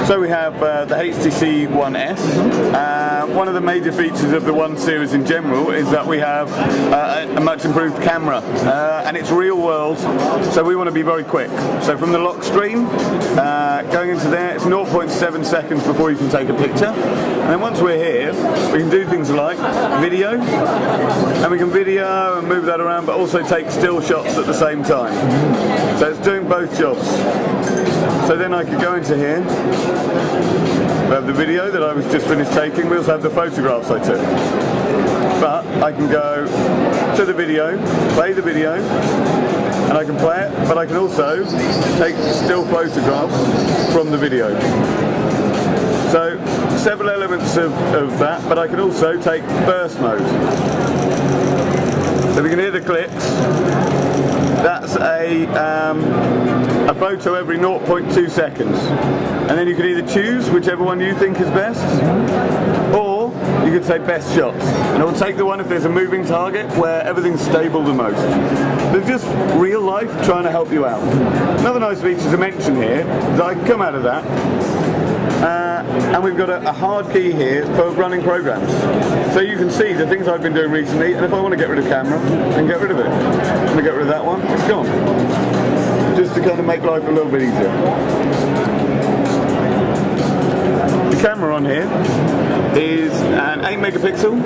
So we have the HTC One S. One of the major features of the One series in general is that we have a much improved camera, and it's real world, so we want to be very quick. So from the lock screen, going into there, it's 0.7 seconds before you can take a picture, and then once we're here, we can do things like video, and we can video and move that around, but also take still shots at the same time. So it's doing both jobs. So then I could go into here, we have the video that I was just finished taking, we also have the photographs I took. But I can go to the video, play the video, and I can play it, but I can also take still photographs from the video. So several elements of that, but I can also take burst mode. So we can hear the clicks. That's a photo every 0.2 seconds. And then you can either choose whichever one you think is best, or you could say best shots. And it will take the one if there's a moving target where everything's stable the most. There's just real life trying to help you out. Another nice feature to mention here is I can come out of that, and we've got a hard key here for running programs. So you can see the things I've been doing recently, and if I want to get rid of camera, I can get rid of it. I'm going to get rid of that one, it's gone. Just to kind of make life a little bit easier. The camera on here is an 8 megapixel,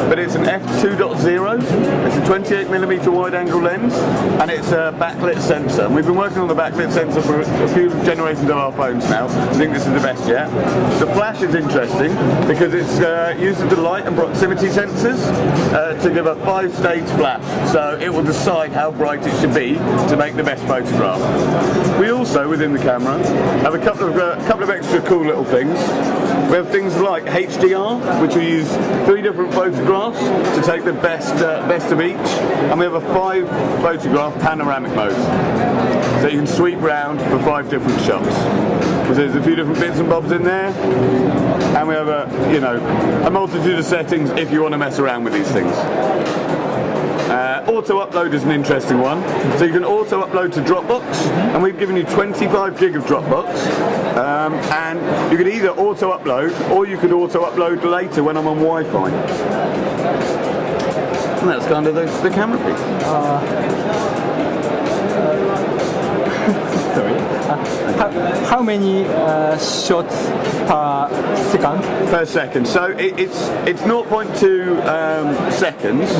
but it's an f2.0. It's a 28mm wide angle lens, and it's a backlit sensor. And we've been working on the backlit sensor for a few generations of our phones now. I think this is the best yet. The flash is interesting because it's uses the light and proximity sensors to give a 5-stage flash. So it will decide how bright it should be to make the best photograph. We also, within the camera, have a couple of extra cool little things. We have things like HDR, which we use 3 different photographs to take the best of each, and we have a 5 photograph panoramic mode, so you can sweep round for 5 different shots. So there's a few different bits and bobs in there, and we have a multitude of settings if you want to mess around with these things. Auto upload is an interesting one. So you can auto upload to Dropbox, and we've given you 25 gig of Dropbox, and you could either auto upload or you could auto upload later when I'm on Wi-Fi. And that's kind of the camera piece. Sorry. How many shots per second? Per second. So it's 0.2 seconds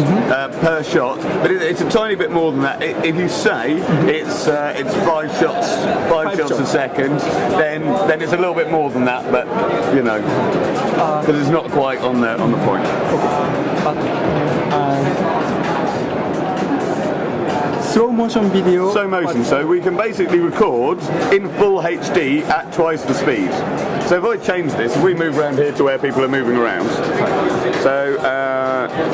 per shot, but it's a tiny bit more than that. If you say it's 5 shots a second, then it's a little bit more than that, but because it's not quite on the point. Slow motion video. Slow motion, so we can basically record in full HD at twice the speed. So if I change this, if we move around here to where people are moving around, so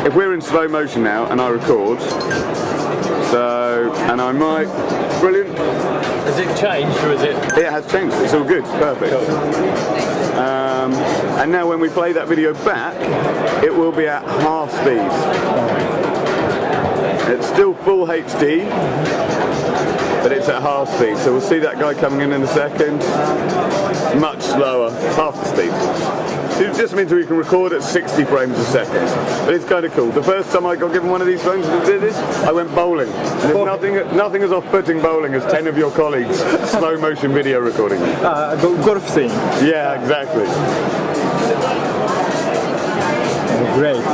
if we're in slow motion now and I record, and I might, brilliant. Has it changed or is it? It has changed, it's all good, perfect. And now when we play that video back, it will be at half speed. It's still full HD, but it's at half speed. So we'll see that guy coming in a second. Much slower, half the speed. So it just means we can record at 60 frames a second. But it's kind of cool. The first time I got given one of these phones and did this, I went bowling. And there's nothing as off-putting bowling as 10 of your colleagues slow motion video recording. Golf thing. Yeah, exactly. Great.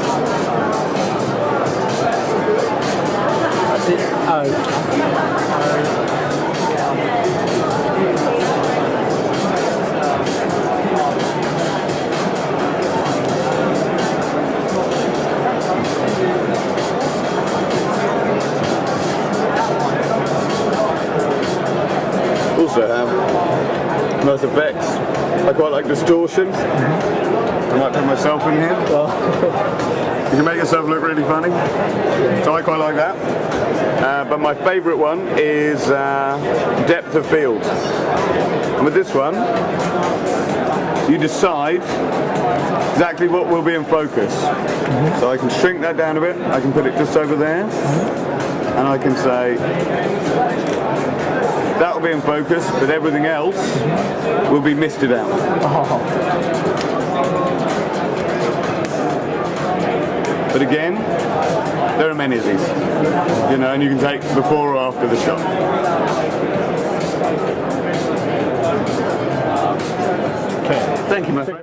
Also have nice effects. I quite like distortion. I might put myself in here. You can make yourself look really funny. So I quite like that. But my favourite one is depth of field. And with this one, you decide exactly what will be in focus. So I can shrink that down a bit. I can put it just over there. And I can say, That will be in focus, but everything else will be misted out. But again, there are many of these, you know, and you can take before or after the shot. Okay. Thank you, my friend.